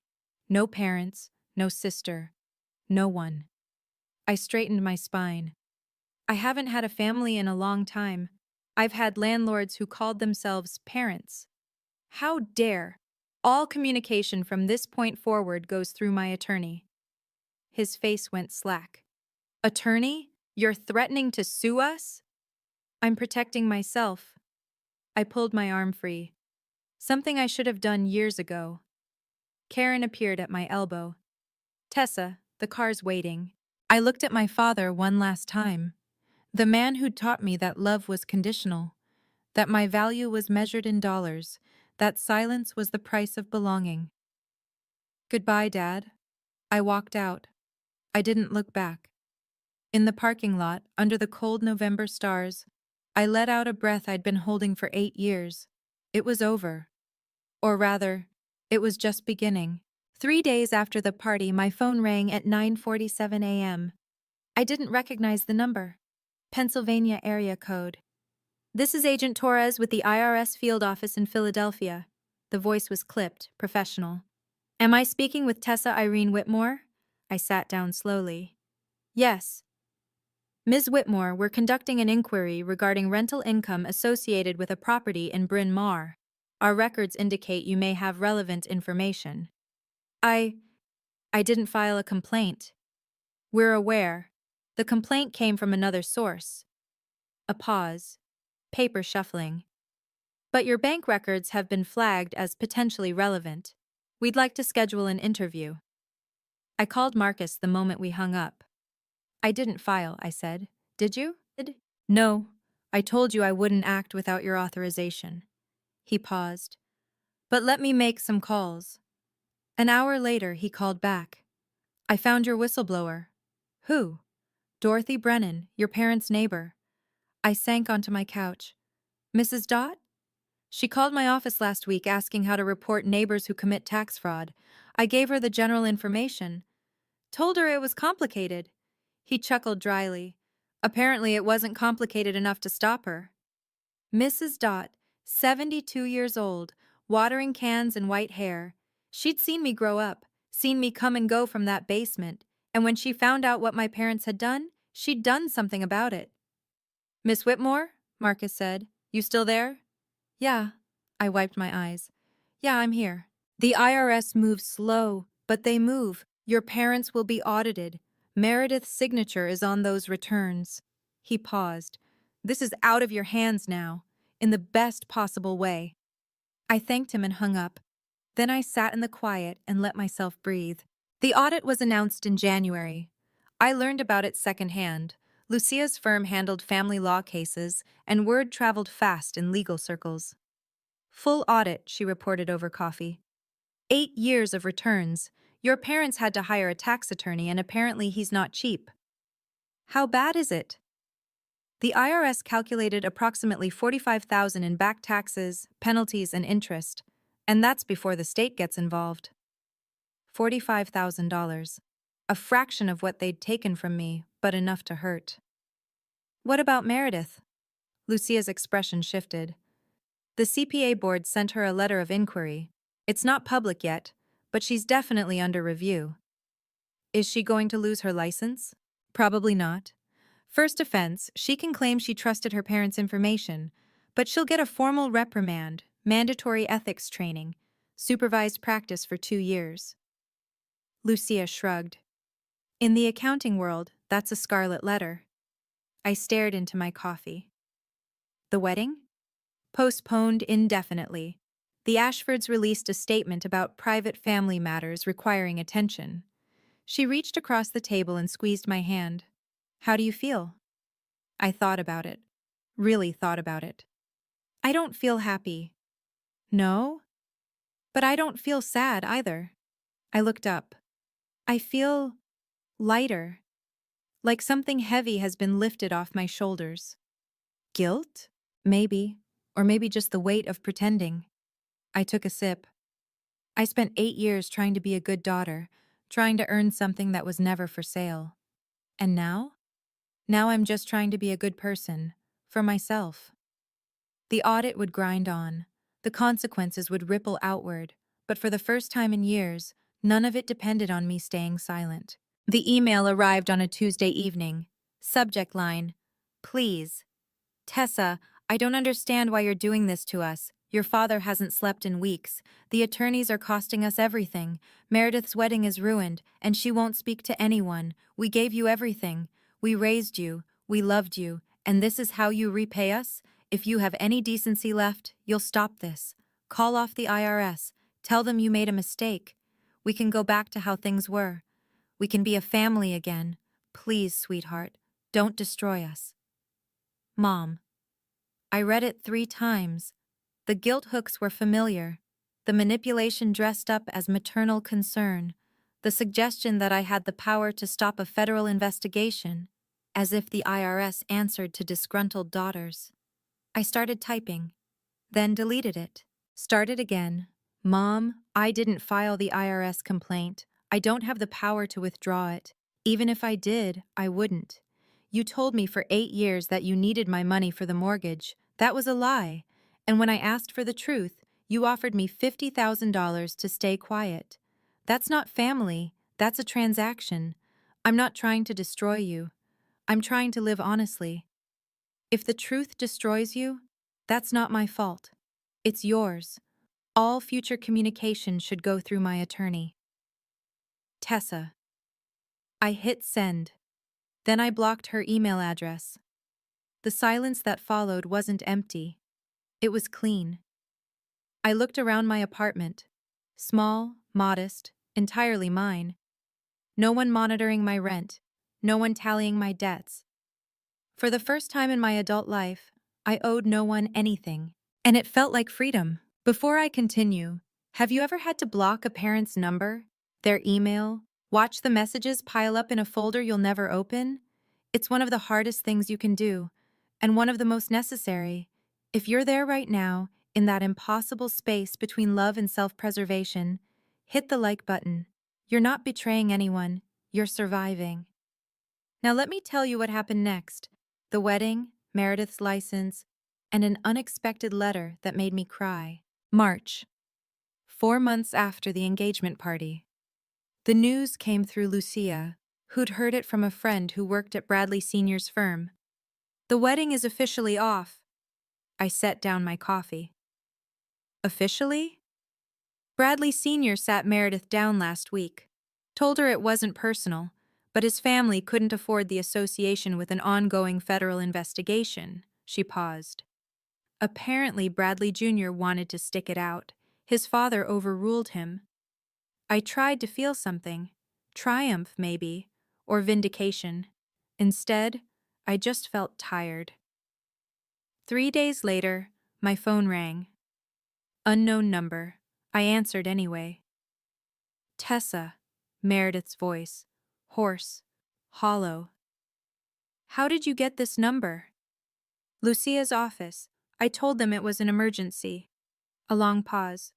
No parents, no sister, no one. I straightened my spine. I haven't had a family in a long time. I've had landlords who called themselves parents. How dare! All communication from this point forward goes through my attorney. His face went slack. Attorney? You're threatening to sue us? I'm protecting myself. I pulled my arm free. Something I should have done years ago. Karen appeared at my elbow. Tessa, the car's waiting. I looked at my father one last time. The man who'd taught me that love was conditional, that my value was measured in dollars, that silence was the price of belonging. Goodbye, Dad. I walked out. I didn't look back. In the parking lot, under the cold November stars, I let out a breath I'd been holding for 8 years. It was over. Or rather, it was just beginning. 3 days after the party, my phone rang at 9:47 a.m. I didn't recognize the number. Pennsylvania area code. This is Agent Torres with the IRS field office in Philadelphia. The voice was clipped, professional. Am I speaking with Tessa Irene Whitmore? I sat down slowly. Yes. Ms. Whitmore, we're conducting an inquiry regarding rental income associated with a property in Bryn Mawr. Our records indicate you may have relevant information. I didn't file a complaint. We're aware. The complaint came from another source. A pause. Paper shuffling. But your bank records have been flagged as potentially relevant. We'd like to schedule an interview. I called Marcus the moment we hung up. I didn't file, I said. Did you? No. I told you I wouldn't act without your authorization. He paused. But let me make some calls. An hour later, he called back. I found your whistleblower. Who? Dorothy Brennan, your parents' neighbor. I sank onto my couch. Mrs. Dot? She called my office last week asking how to report neighbors who commit tax fraud. I gave her the general information. Told her it was complicated. He chuckled dryly. Apparently it wasn't complicated enough to stop her. Mrs. Dot, 72 years old, watering cans and white hair. She'd seen me grow up, seen me come and go from that basement, and when she found out what my parents had done, she'd done something about it. Miss Whitmore? Marcus said. You still there? Yeah. I wiped my eyes. Yeah, I'm here. The IRS moves slow, but they move. Your parents will be audited. Meredith's signature is on those returns. He paused. This is out of your hands now, in the best possible way. I thanked him and hung up. Then I sat in the quiet and let myself breathe. The audit was announced in January. I learned about it secondhand. Lucia's firm handled family law cases, and word traveled fast in legal circles. Full audit, she reported over coffee. 8 years of returns. Your parents had to hire a tax attorney, and apparently he's not cheap. How bad is it? The IRS calculated approximately $45,000 in back taxes, penalties, and interest, and that's before the state gets involved. $45,000. A fraction of what they'd taken from me, but enough to hurt. What about Meredith? Lucia's expression shifted. The CPA board sent her a letter of inquiry. It's not public yet, but she's definitely under review. Is she going to lose her license? Probably not. First offense, she can claim she trusted her parents' information, but she'll get a formal reprimand, mandatory ethics training, supervised practice for 2 years. Lucia shrugged. In the accounting world, that's a scarlet letter. I stared into my coffee. The wedding? Postponed indefinitely. The Ashfords released a statement about private family matters requiring attention. She reached across the table and squeezed my hand. How do you feel? I thought about it. Really thought about it. I don't feel happy. No? But I don't feel sad either. I looked up. I feel lighter. Like something heavy has been lifted off my shoulders. Guilt? Maybe. Or maybe just the weight of pretending. I took a sip. I spent 8 years trying to be a good daughter, trying to earn something that was never for sale. And now? Now I'm just trying to be a good person, for myself. The audit would grind on. The consequences would ripple outward, but for the first time in years, none of it depended on me staying silent. The email arrived on a Tuesday evening. Subject line, please. Tessa, I don't understand why you're doing this to us. Your father hasn't slept in weeks. The attorneys are costing us everything. Meredith's wedding is ruined, and she won't speak to anyone. We gave you everything. We raised you. We loved you. And this is how you repay us? If you have any decency left, you'll stop this. Call off the IRS. Tell them you made a mistake. We can go back to how things were. We can be a family again. Please, sweetheart, don't destroy us. Mom. I read it 3 times. The guilt hooks were familiar. The manipulation dressed up as maternal concern. The suggestion that I had the power to stop a federal investigation, as if the IRS answered to disgruntled daughters. I started typing, then deleted it. Started again. Mom, I didn't file the IRS complaint. I don't have the power to withdraw it. Even if I did, I wouldn't. You told me for 8 years that you needed my money for the mortgage. That was a lie. And when I asked for the truth, you offered me $50,000 to stay quiet. That's not family. That's a transaction. I'm not trying to destroy you. I'm trying to live honestly. If the truth destroys you, that's not my fault. It's yours. All future communication should go through my attorney. Tessa. I hit send. Then I blocked her email address. The silence that followed wasn't empty. It was clean. I looked around my apartment. Small, modest, entirely mine. No one monitoring my rent. No one tallying my debts. For the first time in my adult life, I owed no one anything. And it felt like freedom. Before I continue, have you ever had to block a parent's number, their email, watch the messages pile up in a folder you'll never open? It's one of the hardest things you can do, and one of the most necessary. If you're there right now, in that impossible space between love and self-preservation, hit the like button. You're not betraying anyone, you're surviving. Now let me tell you what happened next. The wedding, Meredith's license, and an unexpected letter that made me cry. March. 4 months after the engagement party. The news came through Lucia, who'd heard it from a friend who worked at Bradley Sr.'s firm. The wedding is officially off. I set down my coffee. Officially? Bradley Sr. sat Meredith down last week. Told her it wasn't personal, But his family couldn't afford the association with an ongoing federal investigation. She paused. Apparently, Bradley Jr. wanted to stick it out. His father overruled him. I tried to feel something. Triumph, maybe. Or vindication. Instead, I just felt tired. 3 days later, my phone rang. Unknown number. I answered anyway. Tessa, Meredith's voice. Hoarse. Hollow. How did you get this number? Lucia's office. I told them it was an emergency. A long pause.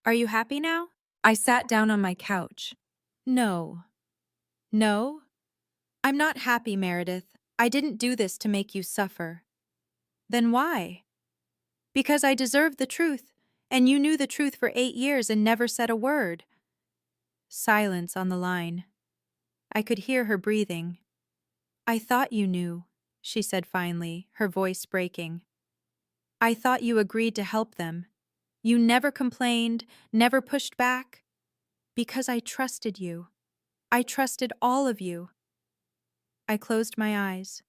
Are you happy now? I sat down on my couch. No. No? I'm not happy, Meredith. I didn't do this to make you suffer. Then why? Because I deserve the truth, and you knew the truth for 8 years and never said a word. Silence on the line. I could hear her breathing. I thought you knew, she said finally, her voice breaking. I thought you agreed to help them. You never complained, never pushed back. Because I trusted you. I trusted all of you. I closed my eyes.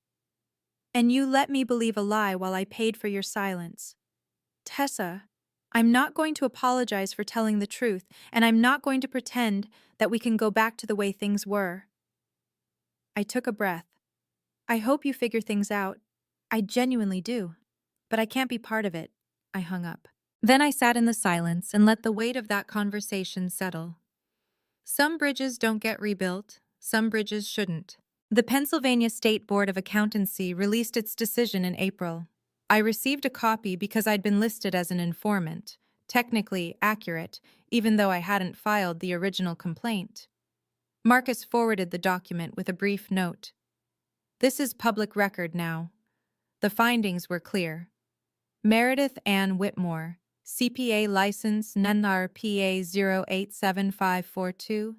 And you let me believe a lie while I paid for your silence. Tessa, I'm not going to apologize for telling the truth, and I'm not going to pretend that we can go back to the way things were. I took a breath. I hope you figure things out. I genuinely do. But I can't be part of it. I hung up. Then I sat in the silence and let the weight of that conversation settle. Some bridges don't get rebuilt, some bridges shouldn't. The Pennsylvania State Board of Accountancy released its decision in April. I received a copy because I'd been listed as an informant, technically accurate, even though I hadn't filed the original complaint. Marcus forwarded the document with a brief note. This is public record now. The findings were clear. Meredith Ann Whitmore, CPA license NRPA 087542,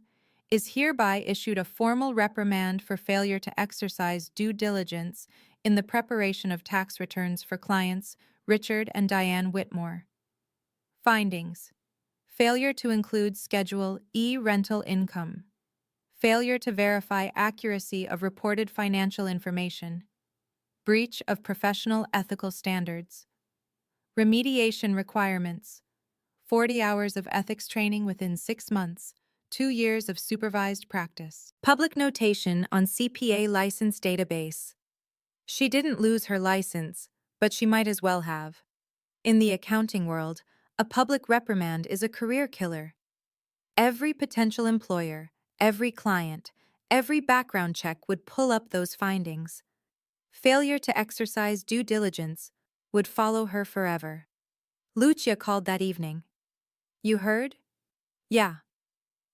is hereby issued a formal reprimand for failure to exercise due diligence in the preparation of tax returns for clients Richard and Diane Whitmore. Findings: failure to include Schedule E rental income, failure to verify accuracy of reported financial information, breach of professional ethical standards. Remediation requirements: 40 hours of ethics training within 6 months, 2 years of supervised practice. Public notation on CPA license database. She didn't lose her license, but she might as well have. In the accounting world, a public reprimand is a career killer. Every potential employer, every client, every background check would pull up those findings. Failure to exercise due diligence would follow her forever. Lucia called that evening. You heard? Yeah.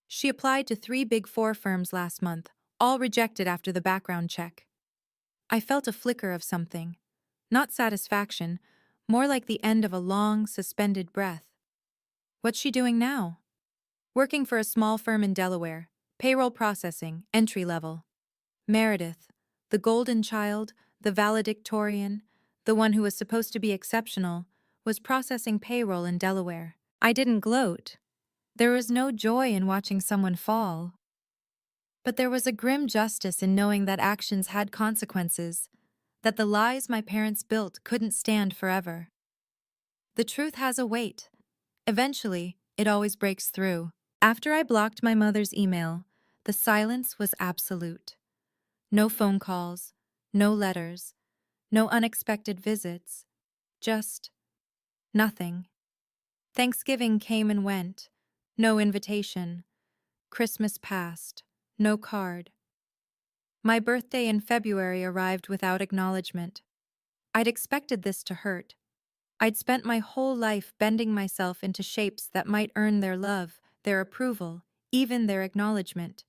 She applied to 3 Big Four firms last month, all rejected after the background check. I felt a flicker of something. Not satisfaction, more like the end of a long, suspended breath. What's she doing now? Working for a small firm in Delaware, payroll processing, entry level. Meredith, the golden child, the valedictorian, the one who was supposed to be exceptional, was processing payroll in Delaware. I didn't gloat. There was no joy in watching someone fall. But there was a grim justice in knowing that actions had consequences, that the lies my parents built couldn't stand forever. The truth has a weight. Eventually, it always breaks through. After I blocked my mother's email, the silence was absolute. No phone calls, no letters, no unexpected visits, just nothing. Thanksgiving came and went, no invitation. Christmas passed, no card. My birthday in February arrived without acknowledgement. I'd expected this to hurt. I'd spent my whole life bending myself into shapes that might earn their love, their approval, even their acknowledgement.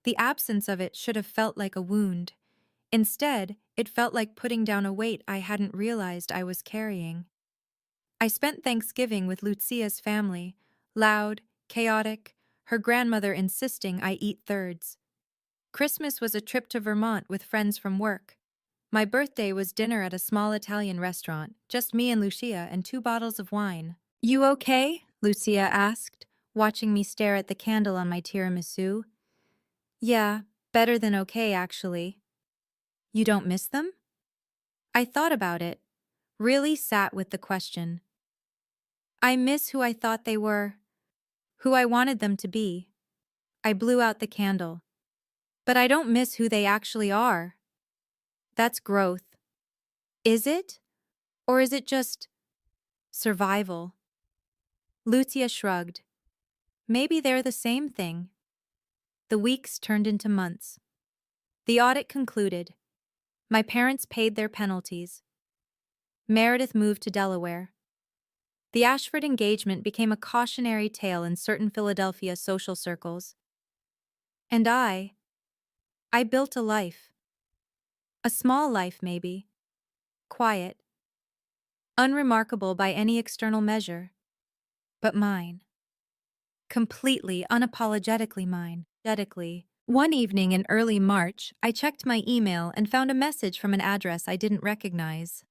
The absence of it should have felt like a wound. Instead, it felt like putting down a weight I hadn't realized I was carrying. I spent Thanksgiving with Lucia's family, loud, chaotic, her grandmother insisting I eat thirds. Christmas was a trip to Vermont with friends from work. My birthday was dinner at a small Italian restaurant, just me and Lucia and 2 bottles of wine. You okay? Lucia asked, watching me stare at the candle on my tiramisu. Yeah, Better than okay, actually. You don't miss them? I thought about it, really sat with the question. I miss who I thought they were, who I wanted them to be. I blew out the candle. But I don't miss who they actually are. That's growth. Is it? Or is it just survival? Lucia shrugged. Maybe they're the same thing. The weeks turned into months. The audit concluded. My parents paid their penalties. Meredith moved to Delaware. The Ashford engagement became a cautionary tale in certain Philadelphia social circles. And I built a life. A small life, maybe. Quiet. Unremarkable by any external measure. But mine. Completely, unapologetically mine. One evening in early March, I checked my email and found a message from an address I didn't recognize.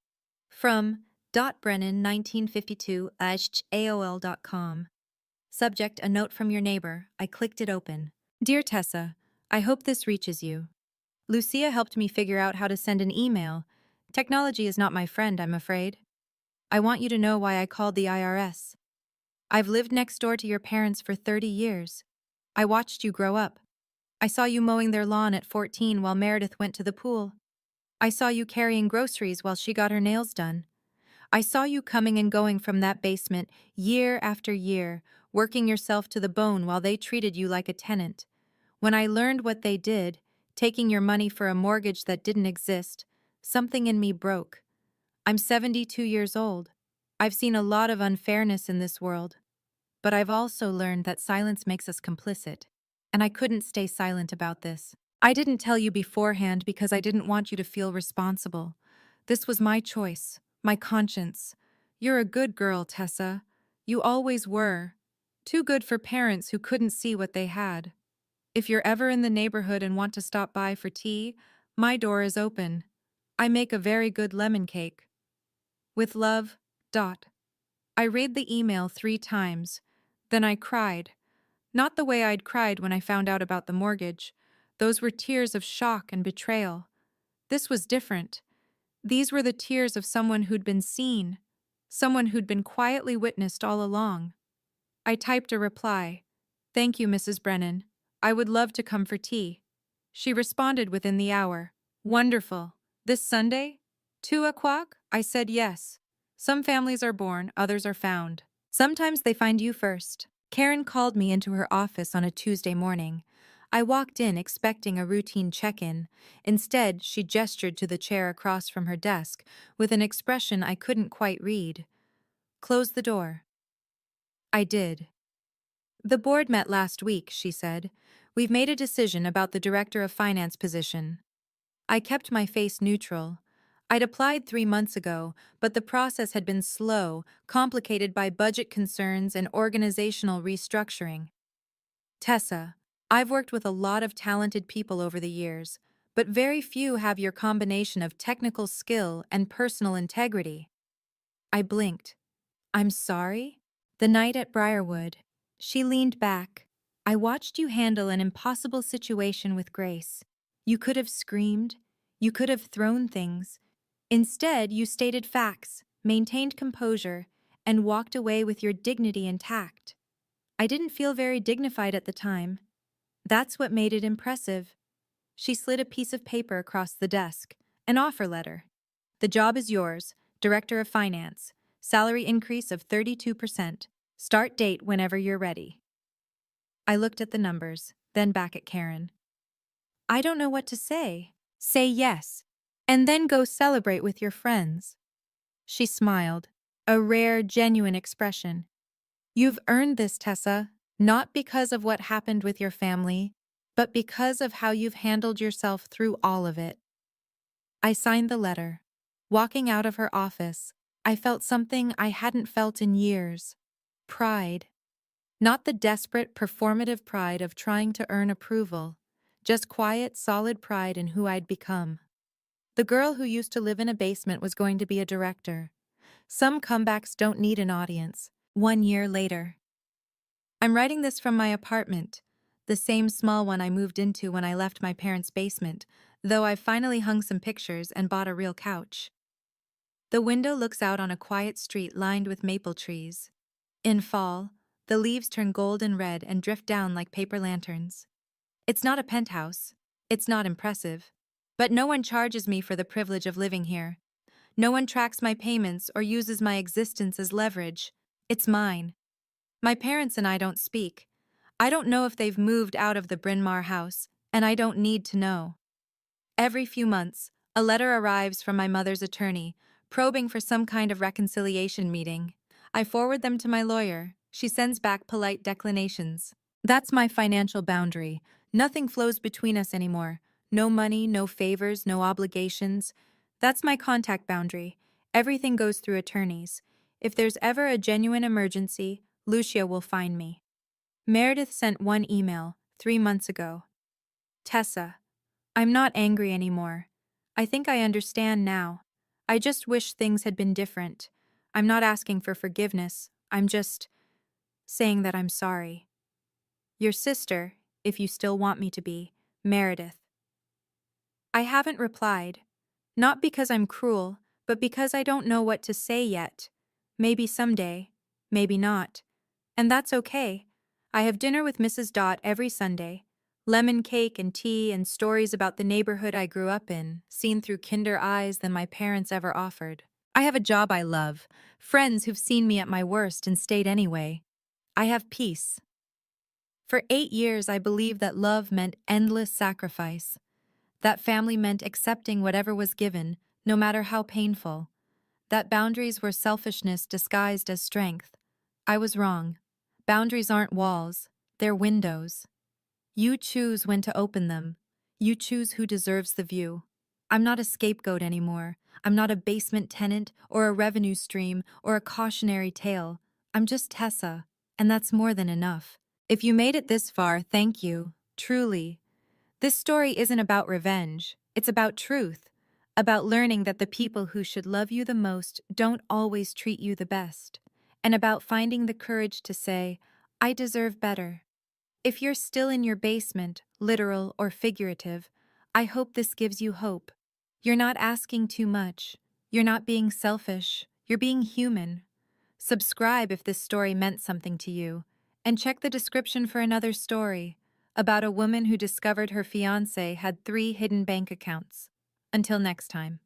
From .brennan1952@aol.com. Subject: a note from your neighbor. I clicked it open. Dear Tessa, I hope this reaches you. Lucia helped me figure out how to send an email. Technology is not my friend, I'm afraid. I want you to know why I called the IRS. I've lived next door to your parents for 30 years. I watched you grow up. I saw you mowing their lawn at 14 while Meredith went to the pool. I saw you carrying groceries while she got her nails done. I saw you coming and going from that basement year after year, working yourself to the bone while they treated you like a tenant. When I learned what they did, taking your money for a mortgage that didn't exist, something in me broke. I'm 72 years old. I've seen a lot of unfairness in this world. But I've also learned that silence makes us complicit. And I couldn't stay silent about this. I didn't tell you beforehand because I didn't want you to feel responsible. This was my choice, my conscience. You're a good girl, Tessa. You always were. Too good for parents who couldn't see what they had. If you're ever in the neighborhood and want to stop by for tea, my door is open. I make a very good lemon cake. With love, Dot. I read the email 3 times. Then I cried. Not the way I'd cried when I found out about the mortgage. Those were tears of shock and betrayal. This was different. These were the tears of someone who'd been seen, someone who'd been quietly witnessed all along. I typed a reply. Thank you, Mrs. Brennan. I would love to come for tea. She responded within the hour. Wonderful. This Sunday? 2 o'clock? I said yes. Some families are born, others are found. Sometimes they find you first. Karen called me into her office on a Tuesday morning. I walked in expecting a routine check-in. Instead, she gestured to the chair across from her desk with an expression I couldn't quite read. Close the door. I did. The board met last week, she said. We've made a decision about the director of finance position. I kept my face neutral. I'd applied 3 months ago, but the process had been slow, complicated by budget concerns and organizational restructuring. Tessa, I've worked with a lot of talented people over the years, but very few have your combination of technical skill and personal integrity. I blinked. I'm sorry? The night at Briarwood. She leaned back. I watched you handle an impossible situation with grace. You could have screamed. You could have thrown things. Instead, you stated facts, maintained composure, and walked away with your dignity intact. I didn't feel very dignified at the time. That's what made it impressive. She slid a piece of paper across the desk, an offer letter. The job is yours, Director of Finance. Salary increase of 32%. Start date whenever you're ready. I looked at the numbers, then back at Karen. I don't know what to say. Say yes, and then go celebrate with your friends. She smiled, a rare, genuine expression. You've earned this, Tessa, not because of what happened with your family, but because of how you've handled yourself through all of it. I signed the letter. Walking out of her office, I felt something I hadn't felt in years. Pride. Not the desperate, performative pride of trying to earn approval, just quiet, solid pride in who I'd become. The girl who used to live in a basement was going to be a director. Some comebacks don't need an audience. 1 year later. I'm writing this from my apartment. the same small one I moved into when I left my parents' basement, though I've finally hung some pictures and bought a real couch. The window looks out on a quiet street lined with maple trees. In fall, the leaves turn gold and red and drift down like paper lanterns. It's not a penthouse. It's not impressive. But no one charges me for the privilege of living here. No one tracks my payments or uses my existence as leverage. It's mine. My parents and I don't speak. I don't know if they've moved out of the Bryn Mawr house, and I don't need to know. Every few months, a letter arrives from my mother's attorney, probing for some kind of reconciliation meeting. I forward them to my lawyer. She sends back polite declinations. That's my financial boundary. Nothing flows between us anymore. No money, no favors, no obligations. That's my contact boundary. Everything goes through attorneys. If there's ever a genuine emergency, Lucia will find me. Meredith sent one email, 3 months ago. Tessa, I'm not angry anymore. I think I understand now. I just wish things had been different. I'm not asking for forgiveness. I'm just saying that I'm sorry. Your sister, if you still want me to be, Meredith. I haven't replied. Not because I'm cruel, but because I don't know what to say yet. Maybe someday, maybe not. And that's okay. I have dinner with Mrs. Dot every Sunday. Lemon cake and tea and stories about the neighborhood I grew up in, seen through kinder eyes than my parents ever offered. I have a job I love, friends who've seen me at my worst and stayed anyway. I have peace. For 8 years, I believed that love meant endless sacrifice. That family meant accepting whatever was given, no matter how painful. That boundaries were selfishness disguised as strength. I was wrong. Boundaries aren't walls, they're windows. You choose when to open them. You choose who deserves the view. I'm not a scapegoat anymore. I'm not a basement tenant or a revenue stream or a cautionary tale. I'm just Tessa, and that's more than enough. If you made it this far, thank you, truly. This story isn't about revenge, it's about truth, about learning that the people who should love you the most don't always treat you the best, and about finding the courage to say, I deserve better. If you're still in your basement, literal or figurative, I hope this gives you hope. You're not asking too much. You're not being selfish. You're being human. Subscribe if this story meant something to you, and check the description for another story about a woman who discovered her fiancé had 3 hidden bank accounts. Until next time.